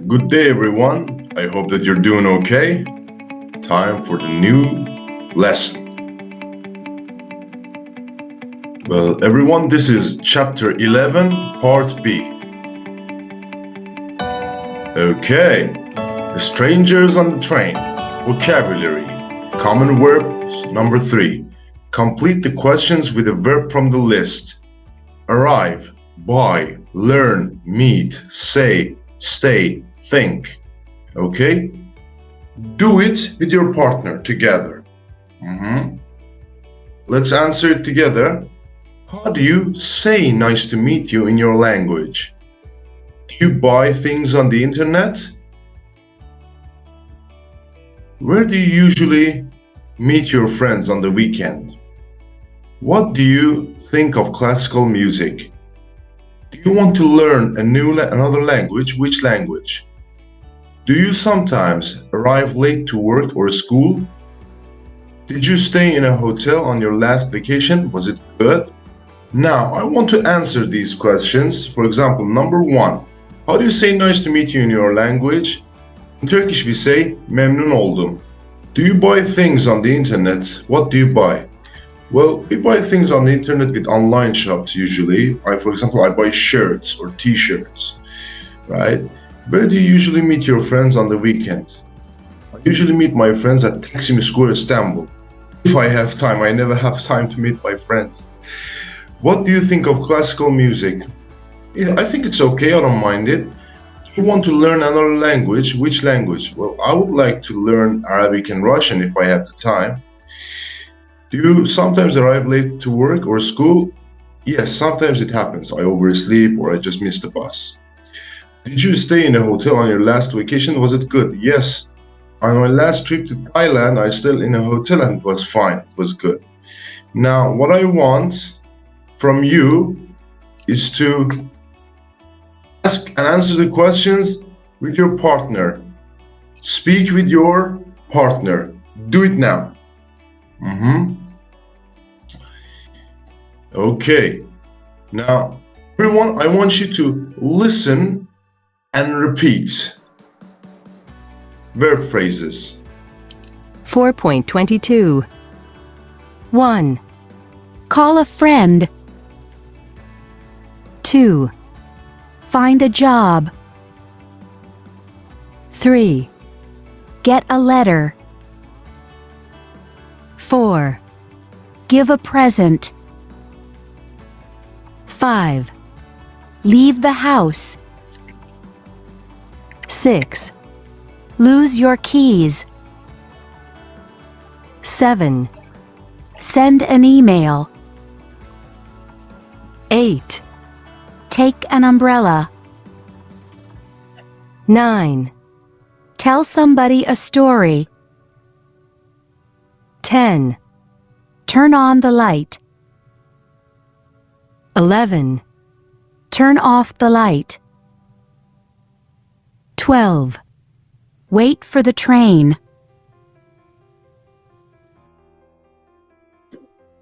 Good day, everyone. I hope that you're doing okay. Time for the new lesson. Well, everyone, this is chapter 11, part B. Okay, the strangers on the train. Vocabulary. Common verbs, number 3. Complete the questions with a verb from the list. Arrive, buy, learn, meet, say, stay, think. Okay? Do it with your partner together. Let's answer it together. How do you say nice to meet you in your language? Do you buy things on the internet? Where do you usually meet your friends on the weekend? What do you think of classical music? Do you want to learn another language? Which language? Do you sometimes arrive late to work or school? Did you stay in a hotel on your last vacation? Was it good? Now, I want to answer these questions. For example, number 1. How do you say nice to meet you in your language? In Turkish we say memnun oldum. Do you buy things on the internet? What do you buy? Well, we buy things on the internet with online shops usually. For example, I buy shirts or t-shirts, right? Where do you usually meet your friends on the weekend? I usually meet my friends at Taksim Square, Istanbul. If I have time, I never have time to meet my friends. What do you think of classical music? Yeah, I think it's okay, I don't mind it. Do you want to learn another language? Which language? Well, I would like to learn Arabic and Russian if I have the time. Do you sometimes arrive late to work or school? Yes, sometimes it happens. I oversleep or I just miss the bus. Did you stay in a hotel on your last vacation? Was it good? Yes. On my last trip to Thailand, I stayed in a hotel and it was fine. It was good. Now, what I want from you is to ask and answer the questions with your partner. Speak with your partner. Do it now. Okay. Now, everyone, I want you to listen and repeat verb phrases. 4.22. 1, Call a friend. 2, Find a job. 3, Get a letter. 4, Give a present. 5, Leave the house. 6, Lose your keys. 7, Send an email. 8, Take an umbrella. 9, Tell somebody a story. 10, Turn on the light. 11, Turn off the light. 12, Wait for the train.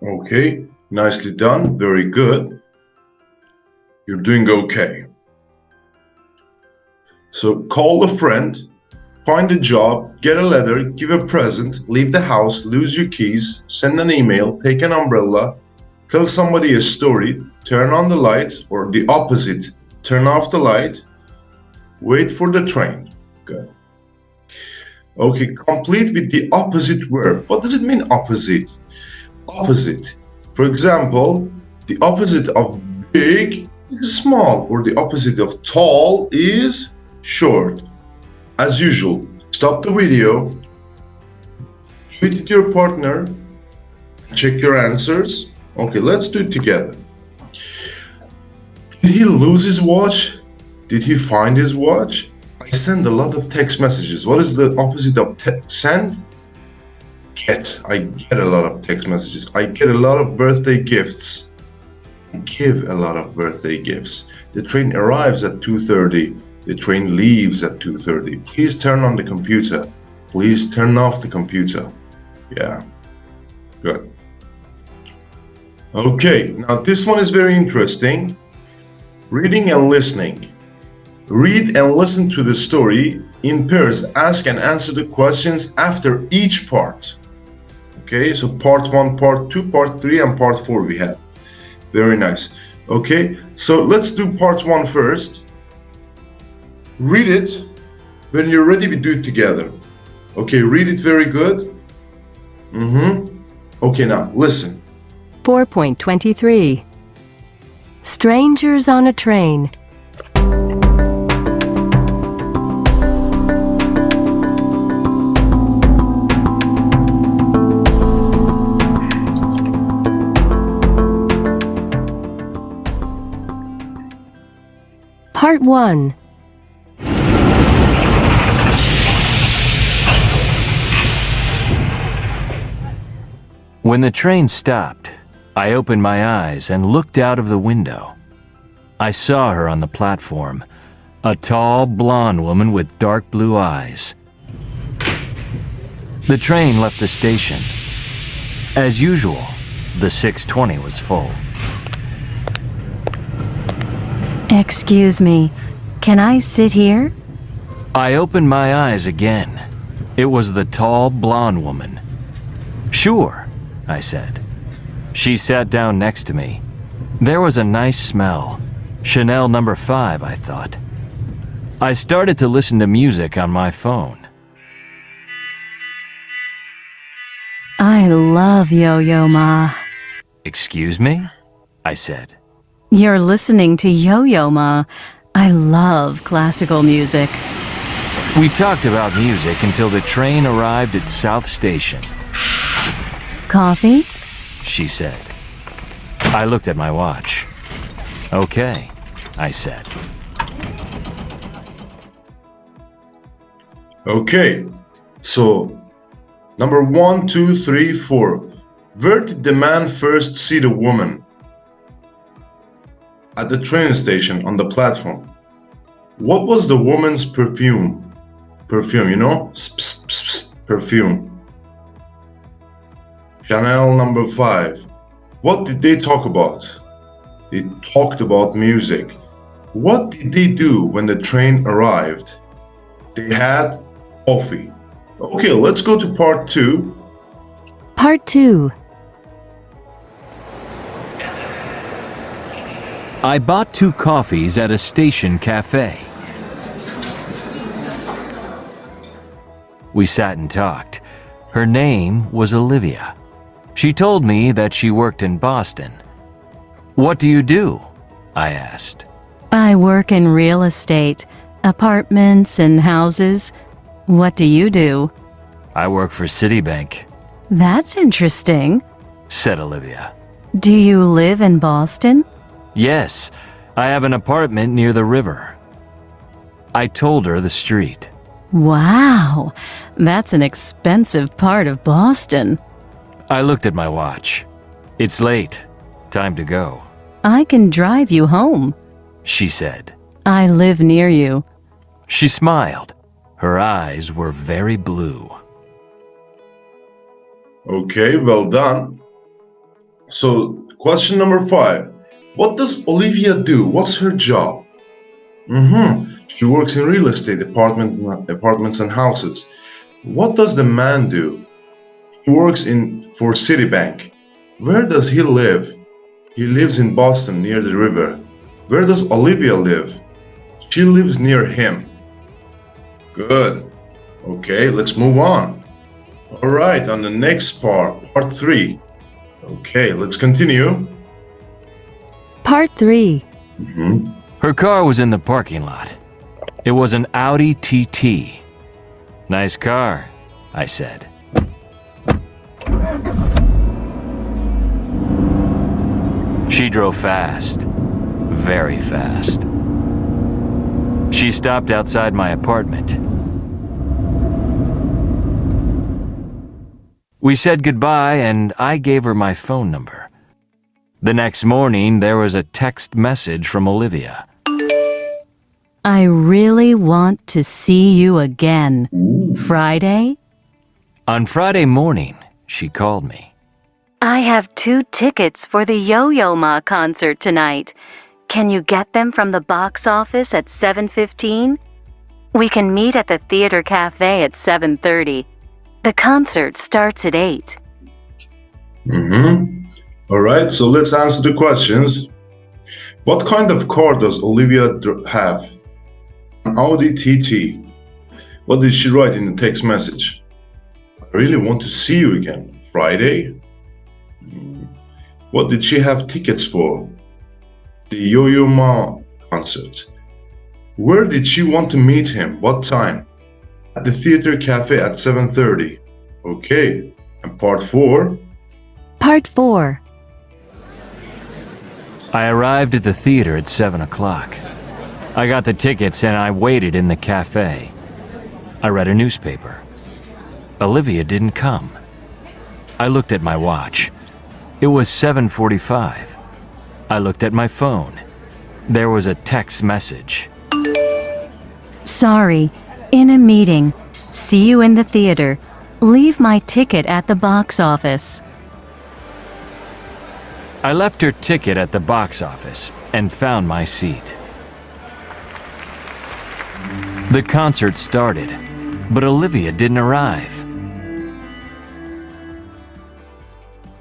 Okay, nicely done. Very good. You're doing okay. So call a friend, find a job, get a letter, give a present, leave the house, lose your keys, send an email, take an umbrella, tell somebody a story, turn on the light, or the opposite, turn off the light, wait for the train. Good. Okay, complete with the opposite verb. What does it mean, opposite? Opposite. For example, the opposite of big is small, or the opposite of tall is short. As usual, stop the video, do it with your partner, check your answers. Okay, let's do it together. Did he lose his watch? Did he find his watch? I send a lot of text messages. What is the opposite of send? Get. I get a lot of text messages. I get a lot of birthday gifts. I give a lot of birthday gifts. The train arrives at 2:30. The train leaves at 2:30. Please turn on the computer. Please turn off the computer. Yeah. Good. Okay, now this one is very interesting. Reading and listening. Read and listen to the story in pairs. Ask and answer the questions after each part. Okay, so part 1, part 2, part 3, and part 4 we have. Very nice. Okay, so let's do part 1 first. Read it. When you're ready, we do it together. Okay, read it very good. Okay, now listen. 4.23 Strangers on a Train. Part 1. When the train stopped, I opened my eyes and looked out of the window. I saw her on the platform, a tall, blonde woman with dark blue eyes. The train left the station. As usual, the 6:20 was full. Excuse me, can I sit here? I opened my eyes again. It was the tall, blonde woman. Sure, I said. She sat down next to me. There was a nice smell. Chanel No. 5, I thought. I started to listen to music on my phone. I love Yo-Yo Ma. Excuse me? I said. You're listening to Yo-Yo Ma. I love classical music. We talked about music until the train arrived at South Station. Coffee? She said. I looked at my watch. Okay, I said. Okay, so number 1, 2, 3, 4. Where did the man first see the woman? At the train station on the platform. What was the woman's perfume? Perfume, you know? Psst, psst, psst, perfume. Chanel No. 5. What did they talk about? They talked about music. What did they do when the train arrived? They had coffee. Okay, let's go to part 2. Part 2. I bought 2 coffees at a station cafe. We sat and talked. Her name was Olivia. She told me that she worked in Boston. What do you do? I asked. I work in real estate, apartments and houses. What do you do? I work for Citibank, That's interesting. said Olivia. Do you live in Boston? Yes, I have an apartment near the river. I told her the street. Wow, that's an expensive part of Boston. I looked at my watch. It's late. Time to go, I can drive you home. she said. I live near you. She smiled. Her eyes were very blue. Okay, well done. So, question number 5. What does Olivia do? What's her job? She works in real estate, apartments and houses. What does the man do? He works for Citibank. Where does he live? He lives in Boston near the river. Where does Olivia live? She lives near him. Good. Okay, let's move on. All right, on the next part 3. Okay, let's continue. Part 3. Her car was in the parking lot. It was an Audi TT. Nice car, I said. She drove fast, very fast. She stopped outside my apartment. We said goodbye and I gave her my phone number. The next morning, there was a text message from Olivia. I really want to see you again. Friday? On Friday morning, she called me. I have 2 tickets for the Yo-Yo Ma concert tonight. Can you get them from the box office at 7:15? We can meet at the theater cafe at 7:30. The concert starts at 8. All right, so let's answer the questions. What kind of car does Olivia have? An Audi TT. What did she write in the text message? I really want to see you again. Friday? What did she have tickets for? The Yo-Yo Ma concert. Where did she want to meet him? What time? At the theater cafe at 7:30. Okay, and part 4? Part 4. I arrived at the theater at 7 o'clock. I got the tickets and I waited in the cafe. I read a newspaper. Olivia didn't come. I looked at my watch. It was 7:45. I looked at my phone. There was a text message. Sorry, in a meeting. See you in the theater. Leave my ticket at the box office. I left her ticket at the box office and found my seat. The concert started, but Olivia didn't arrive.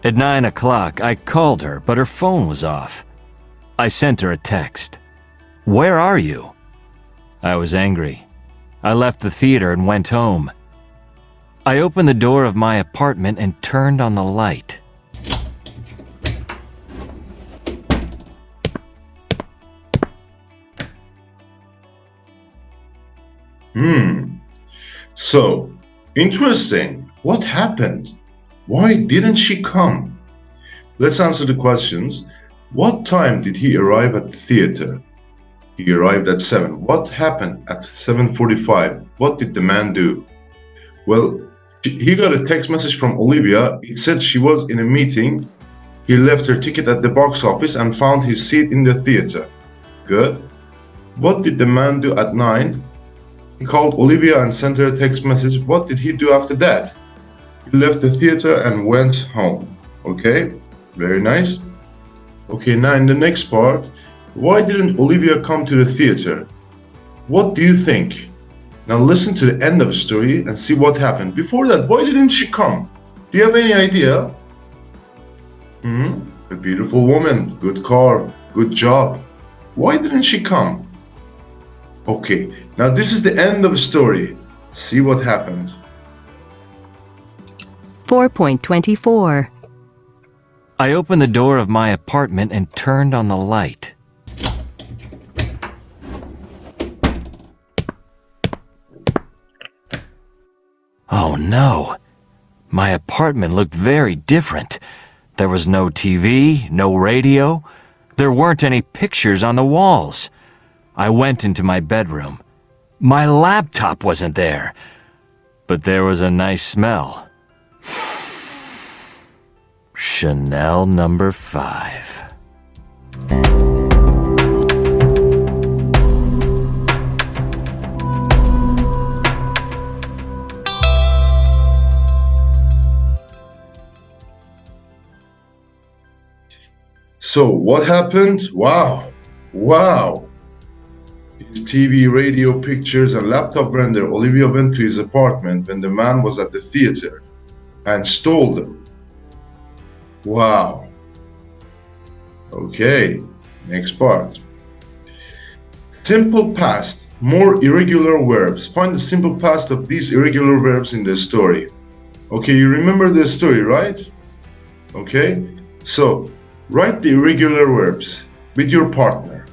At 9 o'clock, I called her, but her phone was off. I sent her a text. "Where are you?" I was angry. I left the theater and went home. I opened the door of my apartment and turned on the light. So, interesting. What happened? Why didn't she come? Let's answer the questions. What time did he arrive at the theater? He arrived at 7. What happened at 7:45? What did the man do? Well, he got a text message from Olivia. It said she was in a meeting. He left her ticket at the box office and found his seat in the theater. Good. What did the man do at 9? He called Olivia and sent her a text message. What did he do after that? He left the theater and went home. Okay, very nice. Okay, now in the next part, why didn't Olivia come to the theater? What do you think? Now listen to the end of the story and see what happened. Before that, why didn't she come? Do you have any idea? A beautiful woman, good car, good job. Why didn't she come? Okay, now this is the end of the story. See what happened. 4.24. I opened the door of my apartment and turned on the light. Oh no! My apartment looked very different. There was no TV, no radio. There weren't any pictures on the walls. I went into my bedroom. My laptop wasn't there, but there was a nice smell. Chanel number 5. So what happened? Wow. His TV, radio, pictures, and laptop render. Olivia went to his apartment when the man was at the theater and stole them. Wow. Okay, next part. Simple past, more irregular verbs. Find the simple past of these irregular verbs in the story. Okay, you remember the story, right? Okay, so write the irregular verbs with your partner.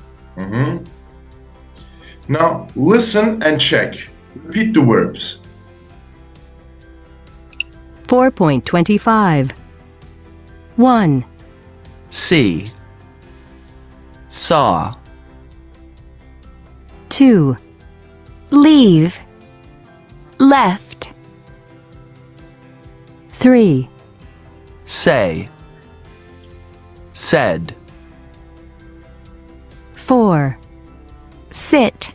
Now listen and check. Repeat the verbs. 4.25. 1, see, saw, 2, Leave. Left. 3, say, said, 4, Sit.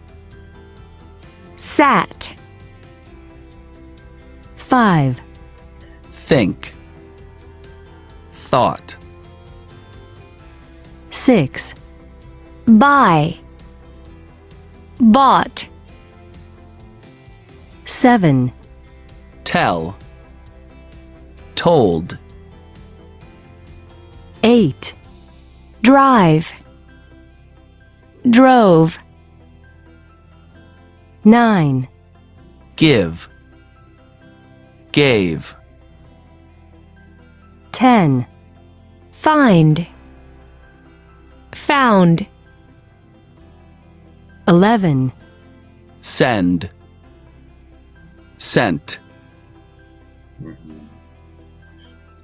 Sat. 5, think, thought, 6, buy, bought, 7, tell, told, 8, drive, drove, 9, give, gave, 10, find, found, 11, send, sent.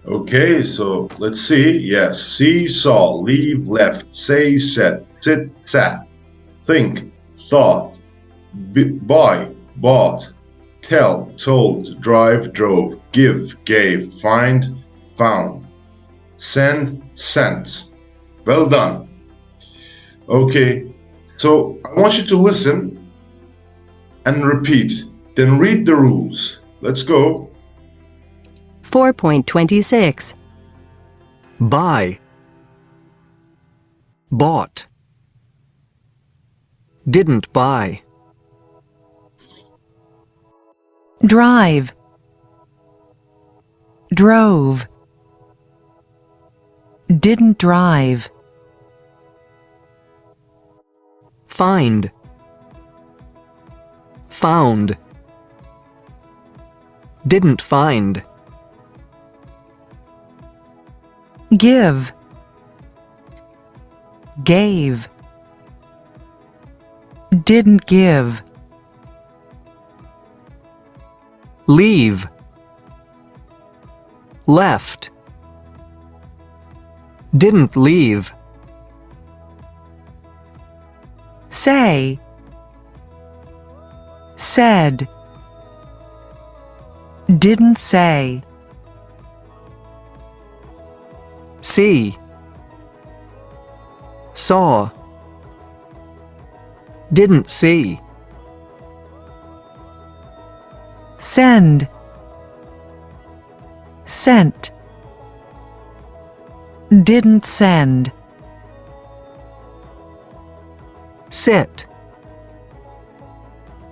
Okay, so let's see. Yes, see, saw, leave, left, say, said, sit, sat, think, thought, buy, bought, tell, told, drive, drove, give, gave, find, found, send, sent. Well done. Okay, so I want you to listen and repeat, then read the rules. Let's go. 4.26, buy, bought, didn't buy, drive, drove, didn't drive, find, found, didn't find, give, gave, didn't give, leave, left, didn't leave, say, said, didn't say, see, saw, didn't see, send, sent, didn't send, sit,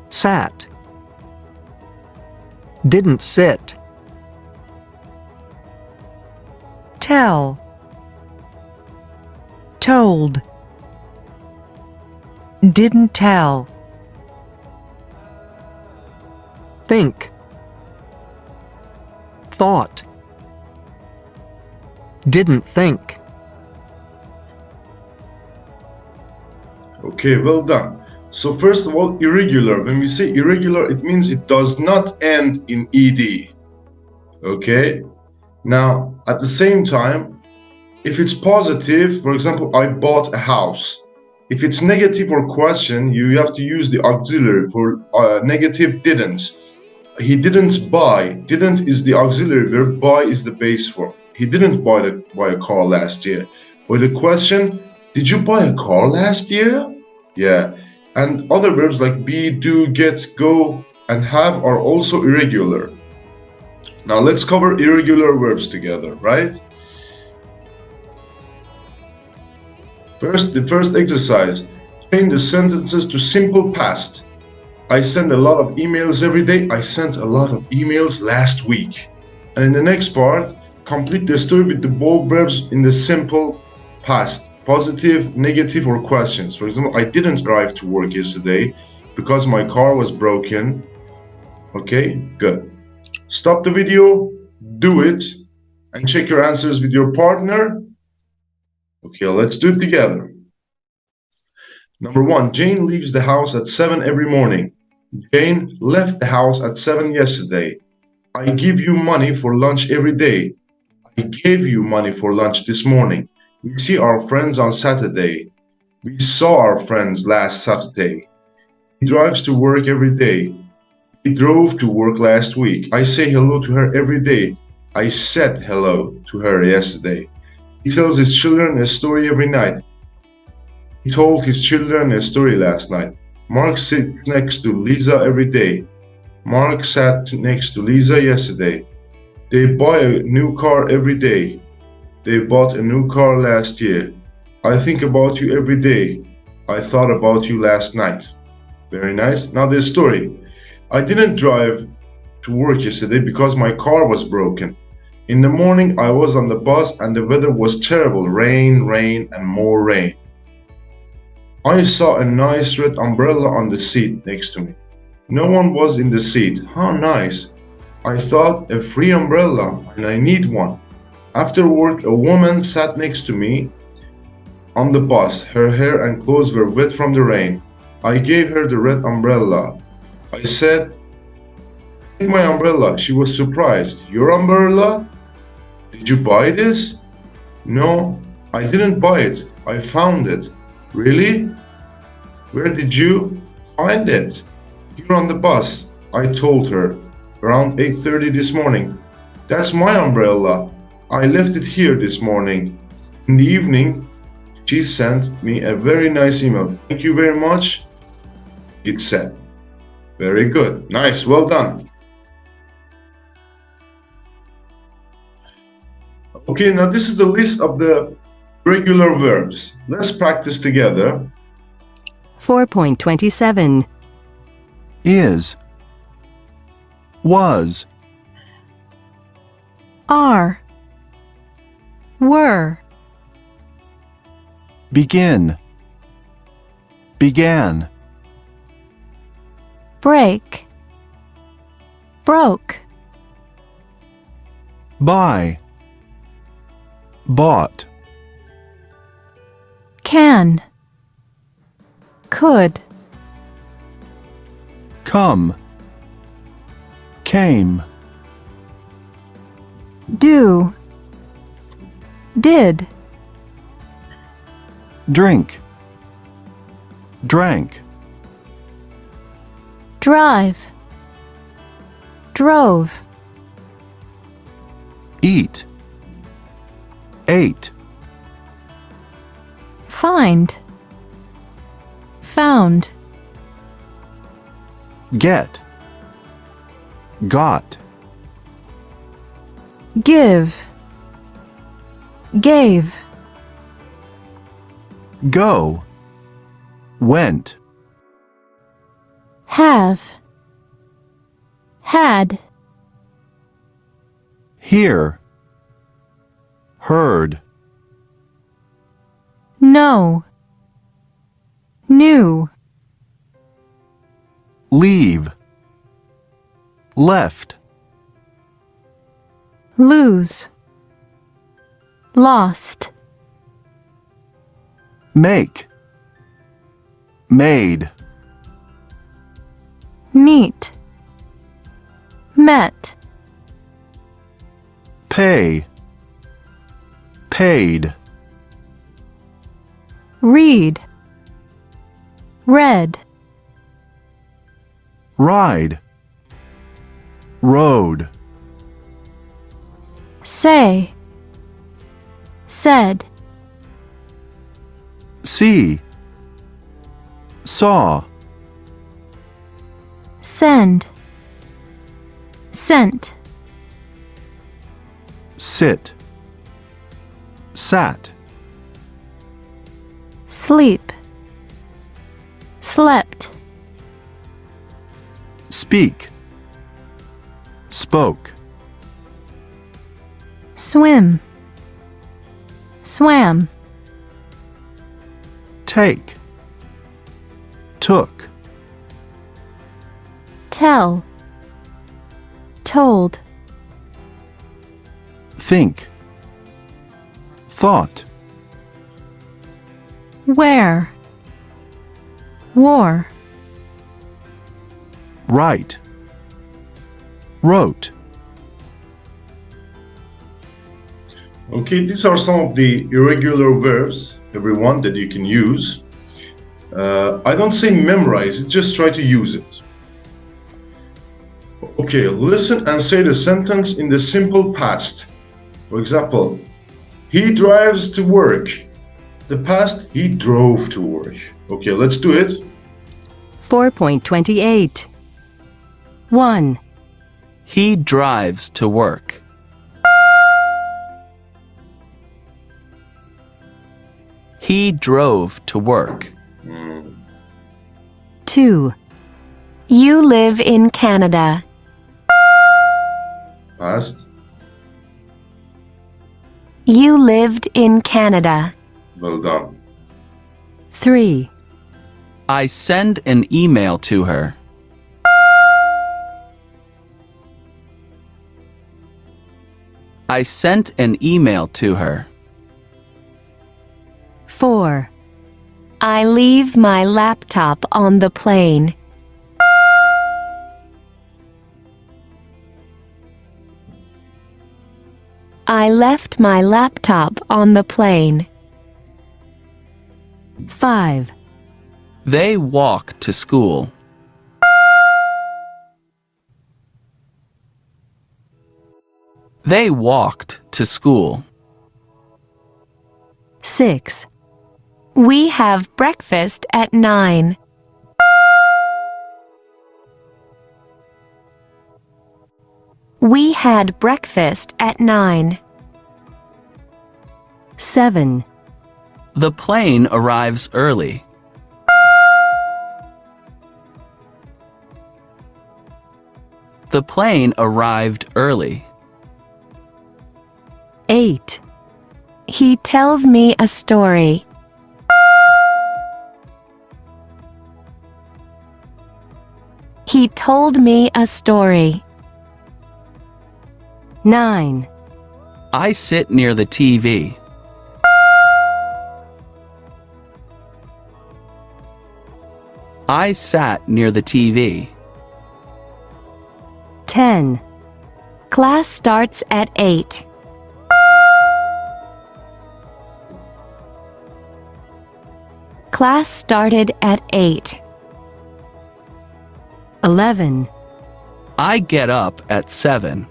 sat, didn't sit, tell, told, didn't tell, think, thought, didn't think. Okay, well done. So first of all, irregular. When we say irregular, it means it does not end in ed. Okay? Now, at the same time, if it's positive, for example, I bought a house. If it's negative or question, you have to use the auxiliary. For negative, didn't. He didn't buy. Didn't is the auxiliary verb. Buy is the base form. He didn't buy a car last year. Or the question, did you buy a car last year? Yeah. And other verbs like be, do, get, go, and have are also irregular. Now let's cover irregular verbs together, right? The first exercise, change the sentences to simple past. I send a lot of emails every day. I sent a lot of emails last week. And in the next part, complete the story with the bold verbs in the simple past. Positive, negative, or questions. For example, I didn't drive to work yesterday because my car was broken. Okay, good. Stop the video, do it, and check your answers with your partner. Okay, let's do it together. Number 1, Jane leaves the house at 7 every morning. Jane left the house at 7 yesterday. I give you money for lunch every day. I gave you money for lunch this morning. We see our friends on Saturday. We saw our friends last Saturday. He drives to work every day. He drove to work last week. I say hello to her every day. I said hello to her yesterday. He tells his children a story every night. He told his children a story last night. Mark sits next to Lisa every day. Mark sat next to Lisa yesterday. They buy a new car every day. They bought a new car last year. I think about you every day. I thought about you last night. Very nice. Now the story. I didn't drive to work yesterday because my car was broken. In the morning, I was on the bus and the weather was terrible. Rain, rain, and more rain. I saw a nice red umbrella on the seat next to me. No one was in the seat. How nice. I thought a free umbrella and I need one. After work, a woman sat next to me on the bus. Her hair and clothes were wet from the rain. I gave her the red umbrella. I said, "Take my umbrella." She was surprised. Your umbrella? Did you buy this? No, I didn't buy it. I found it. Really? Where did you find it? Here on the bus, I told her, around 8:30 this morning. That's my umbrella. I left it here this morning. In the evening, she sent me a very nice email. Thank you very much, it said. Very good. Nice. Well done. Okay, now this is the list of the regular verbs. Let's practice together. 4.27. Is, was, Are. Were. begin, began, Break. Broke. buy, bought, Can. Could. come, came, Do. Did. drink, drank, Drive. Drove. eat, ate, Find. Found. get, got, Give. Gave. go, went, Have. Had. hear, heard, Know. Knew. leave, left, Lose. Lost. make, made, Meet. Met. pay, paid, Read. Read. ride, rode, Say. Said. see, saw, Send. Sent. sit, sat, Sleep. Slept. speak, spoke, Swim. Swam. take, took, Tell. Told. think, thought, Where. Wore. write, wrote. Okay, these are some of the irregular verbs, everyone, that you can use. I don't say memorize it, just try to use it. Okay, listen and say the sentence in the simple past. For example, he drives to work. The past, he drove to work. Okay, let's do it. 4.28. 1. He drives to work. He drove to work. Hmm. 2. You live in Canada. Past. You lived in Canada. Well done. 3. I send an email to her. I sent an email to her. 4. I leave my laptop on the plane. I left my laptop on the plane. 5. They walk to school. They walked to school. 6. We have breakfast at 9. We had breakfast at 9. 7. The plane arrives early. The plane arrived early. 8. He tells me a story. He told me a story. 9. I sit near the TV. I sat near the TV. 10. Class starts at 8. Class started at 8. 11. I get up at 7.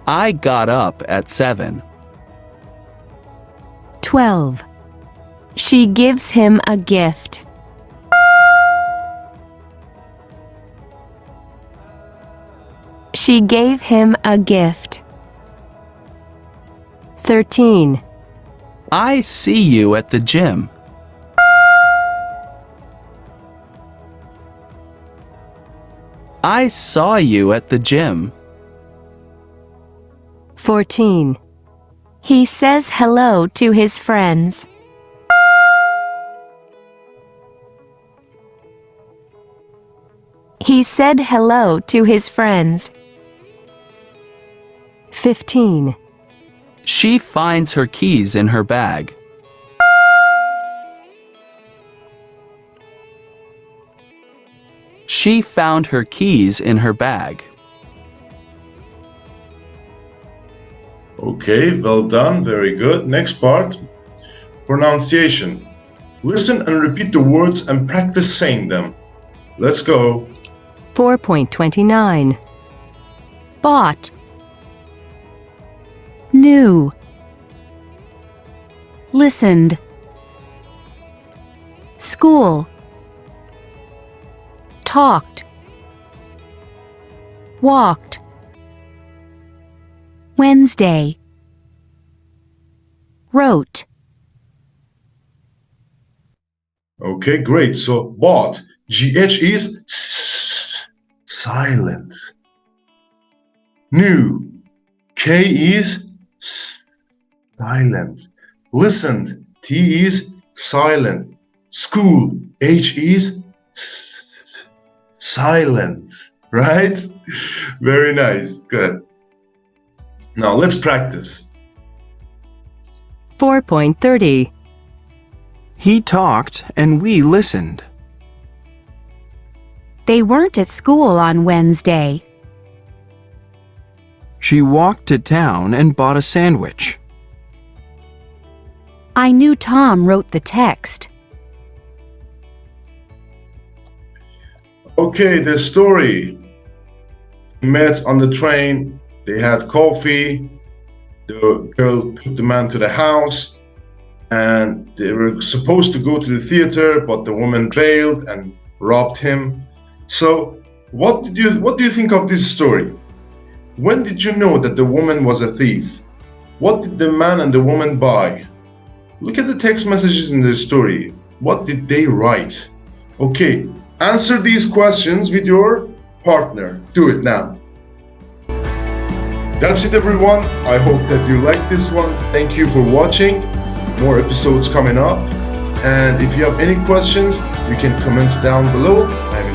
I got up at 7. 12. She gives him a gift. She gave him a gift. 13. I see you at the gym. I saw you at the gym. 14. He says hello to his friends. He said hello to his friends. 15. She finds her keys in her bag. She found her keys in her bag. Okay, well done. Very good. Next part. Pronunciation. Listen and repeat the words and practice saying them. Let's go. 4.29. Bought. Knew. Listened. School. Talked. Walked. Wednesday. Wrote. Okay, great. So bought. GH is silent. New. K is silent. Listened. T is silent. School. H is silent. Right? Very nice. Good. Now let's practice. 4.30. He talked and we listened. They weren't at school on Wednesday. She walked to town and bought a sandwich. I knew Tom wrote the text. Okay, the story. Met on the train. They had coffee. The girl took the man to the house, and they were supposed to go to the theater, but the woman bailed and robbed him. So, what do you think of this story? When did you know that the woman was a thief? What did the man and the woman buy? Look at the text messages in the story. What did they write? Okay, answer these questions with your partner. Do it now. That's it, everyone. I hope that you liked this one. Thank you for watching. More episodes coming up. And if you have any questions, you can comment down below. I will